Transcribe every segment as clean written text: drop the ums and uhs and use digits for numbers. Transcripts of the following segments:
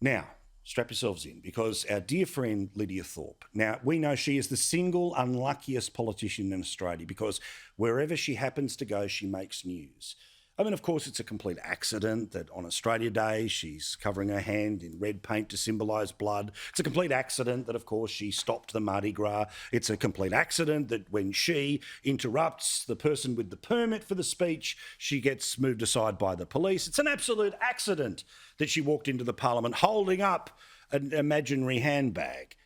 Now, strap yourselves in, because our dear friend Lidia Thorpe, now we know she is the single unluckiest politician in Australia, because wherever she happens to go, she makes news. I mean, of course, it's a complete accident that on Australia Day she's covering her hand in red paint to symbolise blood. It's a complete accident that, of course, she stopped the Mardi Gras. It's a complete accident that when she interrupts the person with the permit for the speech, she gets moved aside by the police. It's an absolute accident that she walked into the Parliament holding up an imaginary handbag.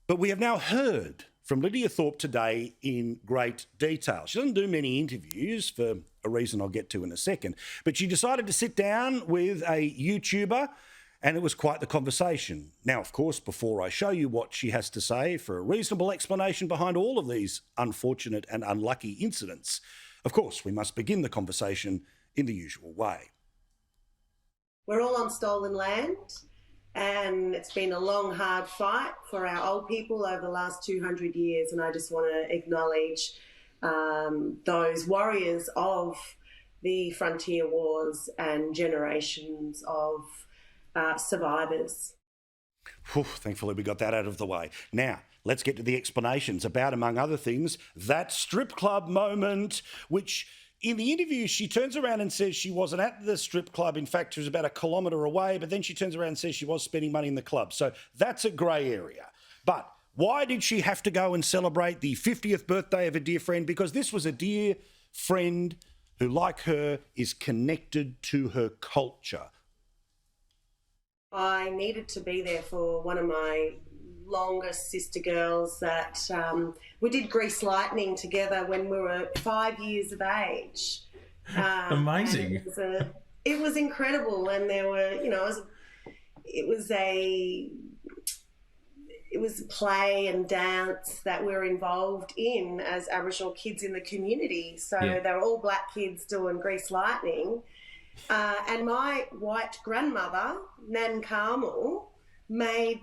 But we have now heard from Lidia Thorpe today in great detail. She doesn't do many interviews for a reason I'll get to in a second, but she decided to sit down with a YouTuber, and it was quite the conversation. Now, of course, before I show you what she has to say for a reasonable explanation behind all of these unfortunate and unlucky incidents, of course, we must begin the conversation in the usual way. We're all on stolen land, and it's been a long, hard fight for our old people over the last 200 years, and I just want to acknowledge those warriors of the frontier wars and generations of survivors. Whew, thankfully we got that out of the way. Now, let's get to the explanations about, among other things, that strip club moment, which in the interview she turns around and says she wasn't at the strip club. In fact, she was about a kilometre away, but then she turns around and says she was spending money in the club. So that's a grey area. But why did she have to go and celebrate the 50th birthday of a dear friend? Because this was a dear friend who, like her, is connected to her culture. I needed to be there for one of my longest sister girls that we did Grease Lightning together when we were 5 years of age. Amazing. It was incredible, and there were, it was a play and dance that we're involved in as Aboriginal kids in the community. So they were all black kids doing Grease Lightning. And my white grandmother, Nan Carmel, made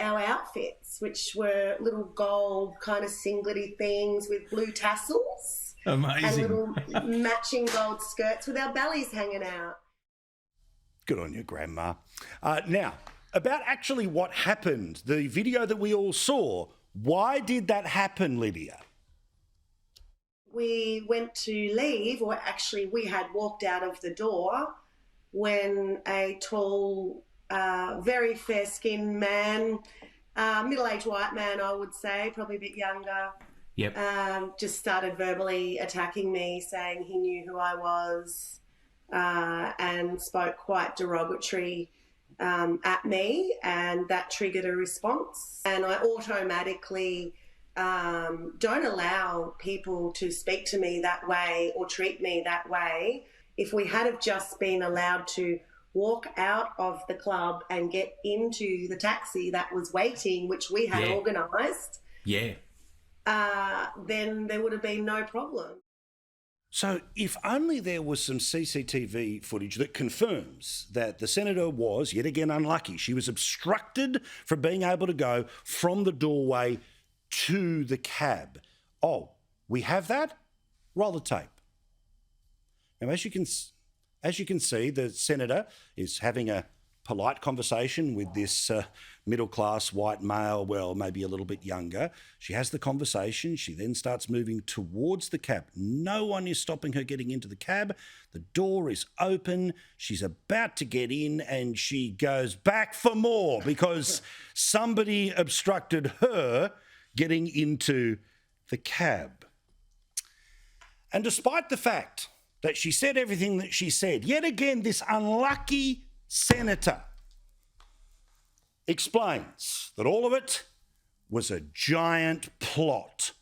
our outfits, which were little gold kind of singlety things with blue tassels. Amazing. And little matching gold skirts with our bellies hanging out. Good on you, Grandma. Now, about actually what happened, the video that we all saw, why did that happen, Lidia? We went to leave, or actually we had walked out of the door when a tall, very fair-skinned man, middle-aged white man, I would say, probably a bit younger, just started verbally attacking me, saying he knew who I was, and spoke quite derogatory at me, and that triggered a response. And I automatically don't allow people to speak to me that way or treat me that way. If we had have just been allowed to walk out of the club and get into the taxi that was waiting, which we had organised, then there would have been no problem. So if only there was some CCTV footage that confirms that the senator was, yet again, unlucky. She was obstructed from being able to go from the doorway to the cab. Oh, we have that? Roll the tape. Now, as you can see, the senator is having a polite conversation with this middle-class white male, well, maybe a little bit younger. She has the conversation. She then starts moving towards the cab. No one is stopping her getting into the cab. The door is open. She's about to get in, and she goes back for more because somebody obstructed her getting into the cab. And despite the fact that she said everything that she said, yet again, this unlucky senator explains that all of it was a giant plot.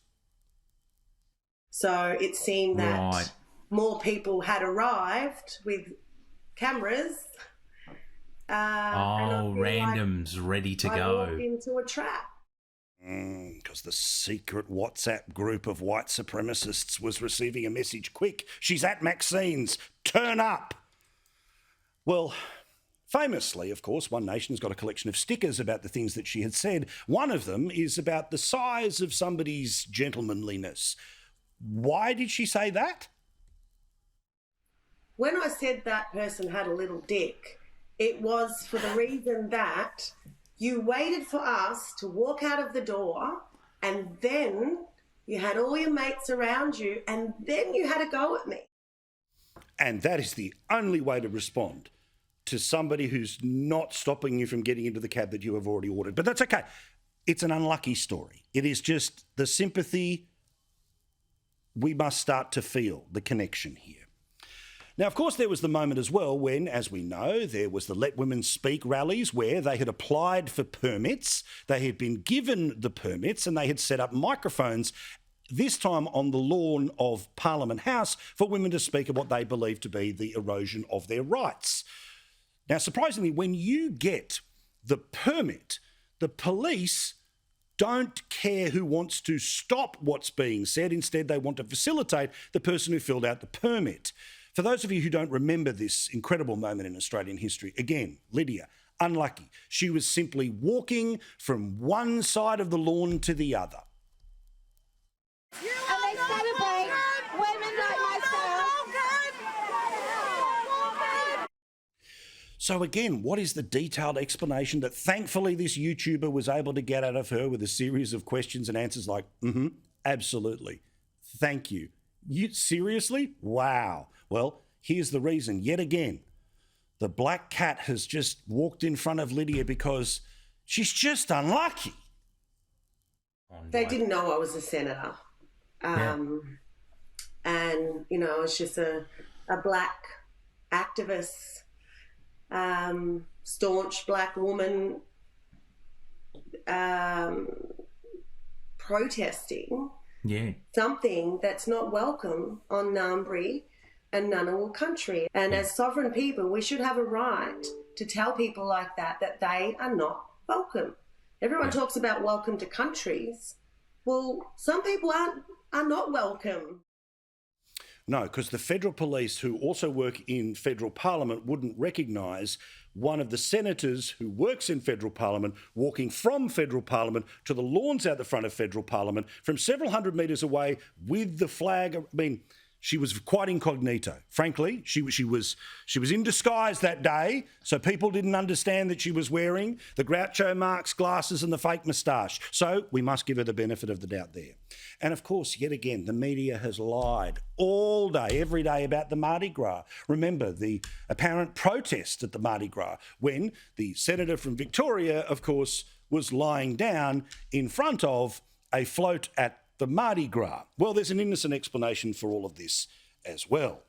So it seemed that more people had arrived with cameras. Randoms ready to go. I walked into a trap. Because the secret WhatsApp group of white supremacists was receiving a message. Quick, she's at Maxine's. Turn up. Well, famously, of course, One Nation's got a collection of stickers about the things that she had said. One of them is about the size of somebody's gentlemanliness. Why did she say that? When I said that person had a little dick, It was for the reason that you waited for us to walk out of the door, and then you had all your mates around you, and then you had a go at me. And that is the only way to respond to somebody who's not stopping you from getting into the cab that you have already ordered. But that's okay. It's an unlucky story. It is just the sympathy we must start to feel, the connection here. Now, of course, there was the moment as well when, as we know, there was the Let Women Speak rallies where they had applied for permits, they had been given the permits, and they had set up microphones, this time on the lawn of Parliament House, for women to speak of what they believed to be the erosion of their rights. Now, surprisingly, when you get the permit, the police don't care who wants to stop what's being said. Instead, they want to facilitate the person who filled out the permit. For those of you who don't remember this incredible moment in Australian history, again, Lidia, unlucky. She was simply walking from one side of the lawn to the other. And they celebrate women like myself. So again, what is the detailed explanation that thankfully this YouTuber was able to get out of her with a series of questions and answers like, absolutely, thank you. You seriously? Wow. Well, here's the reason. Yet again, the black cat has just walked in front of Lidia because she's just unlucky. They didn't know I was a senator. And, you know, I was just a black activist, staunch black woman protesting something that's not welcome on Ngambri and Ngunnawal country. And as sovereign people, we should have a right to tell people like that they are not welcome. Everyone talks about welcome to countries. Well, some people are not welcome. No, because the federal police who also work in federal parliament wouldn't recognise one of the senators who works in federal parliament walking from federal parliament to the lawns out the front of federal parliament from several hundred metres away with the flag. I mean, she was quite incognito. Frankly, she was in disguise that day, so people didn't understand that she was wearing the Groucho Marx glasses and the fake moustache. So we must give her the benefit of the doubt there. And of course, yet again, the media has lied all day, every day about the Mardi Gras. Remember the apparent protest at the Mardi Gras when the senator from Victoria, of course, was lying down in front of a float at the Mardi Gras. Well, there's an innocent explanation for all of this as well.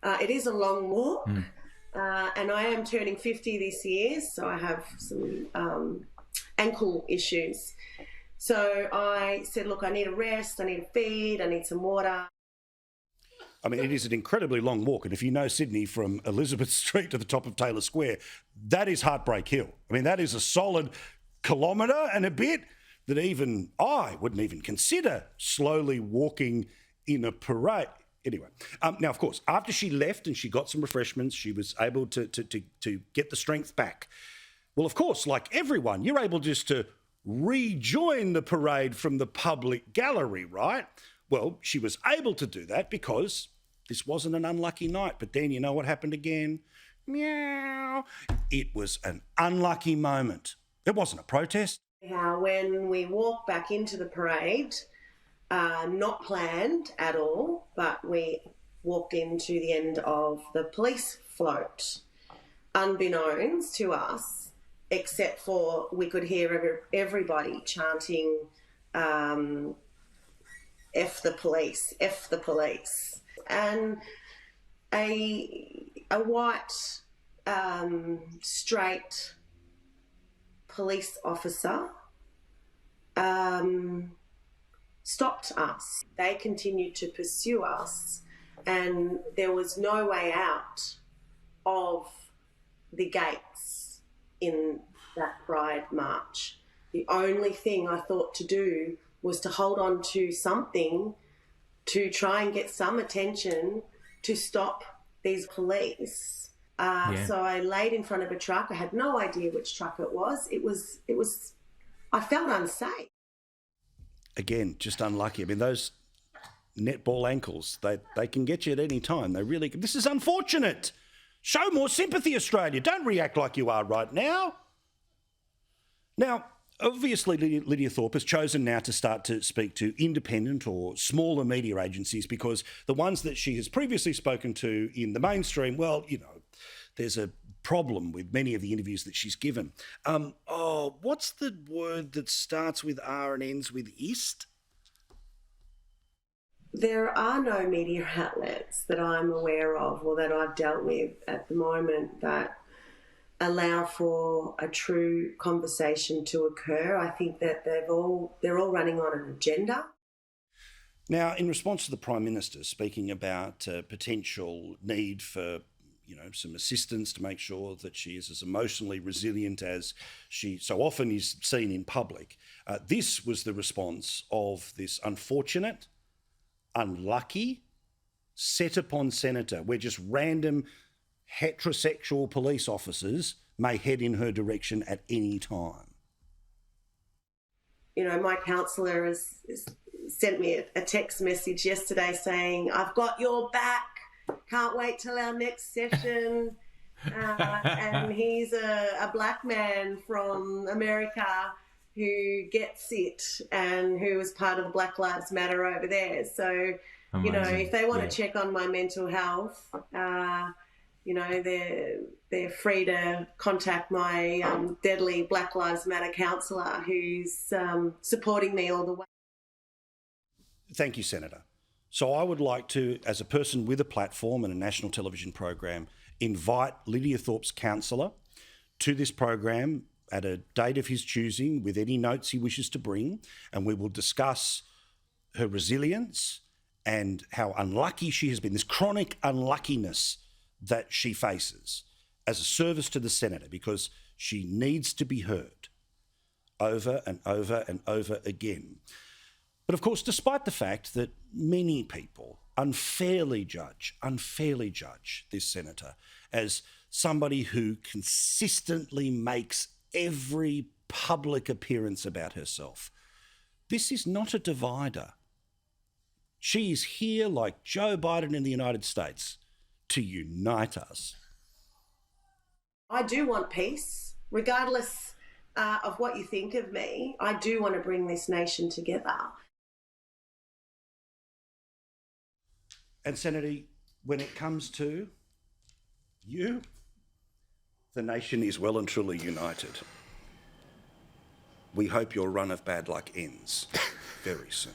It is a long walk, and I am turning 50 this year, so I have some ankle issues. So I said, look, I need a rest, I need a feed, I need some water. I mean, it is an incredibly long walk, and if you know Sydney from Elizabeth Street to the top of Taylor Square, that is Heartbreak Hill. I mean, that is a solid kilometre and a bit that even I wouldn't even consider slowly walking in a parade. Anyway, now, of course, after she left and she got some refreshments, she was able to get the strength back. Well, of course, like everyone, you're able just to rejoin the parade from the public gallery, right? Well, she was able to do that because this wasn't an unlucky night. But then you know what happened again? Meow. It was an unlucky moment. It wasn't a protest. When we walked back into the parade, not planned at all, but we walked into the end of the police float, unbeknownst to us, except for we could hear everybody chanting, F the police, F the police. And a white, straight police officer stopped us. They continued to pursue us, and there was no way out of the gates in that Pride March. The only thing I thought to do was to hold on to something to try and get some attention to stop these police. So I laid in front of a truck. I had no idea which truck it was. I felt unsafe. Again, just unlucky. I mean, those netball ankles, they can get you at any time. They really can. This is unfortunate. Show more sympathy, Australia. Don't react like you are right now. Now, obviously, Lidia Thorpe has chosen now to start to speak to independent or smaller media agencies because the ones that she has previously spoken to in the mainstream, well, you know, there's a problem with many of the interviews that she's given. What's the word that starts with R and ends with ist? There are no media outlets that I'm aware of or that I've dealt with at the moment that allow for a true conversation to occur. I think that they're all running on an agenda. Now, in response to the Prime Minister speaking about potential need for, you know, some assistance to make sure that she is as emotionally resilient as she so often is seen in public, this was the response of this unfortunate, unlucky, set-upon senator where just random heterosexual police officers may head in her direction at any time. You know, my counsellor has sent me a text message yesterday saying, "I've got your back, can't wait till our next session." And he's a black man from America who gets it and who was part of the Black Lives Matter over there. So, Amazing. You know, if they want to check on my mental health, you know, they're free to contact my deadly Black Lives Matter counsellor who's supporting me all the way. Thank you, Senator. So I would like to, as a person with a platform and a national television program, invite Lidia Thorpe's counsellor to this program at a date of his choosing with any notes he wishes to bring, and we will discuss her resilience and how unlucky she has been, this chronic unluckiness that she faces as a service to the Senator, because she needs to be heard over and over and over again. But of course, despite the fact that many people unfairly judge this senator as somebody who consistently makes every public appearance about herself, this is not a divider. She is here, like Joe Biden in the United States, to unite us. I do want peace, regardless of what you think of me. I do want to bring this nation together. And Senator, when it comes to you, the nation is well and truly united. We hope your run of bad luck ends very soon.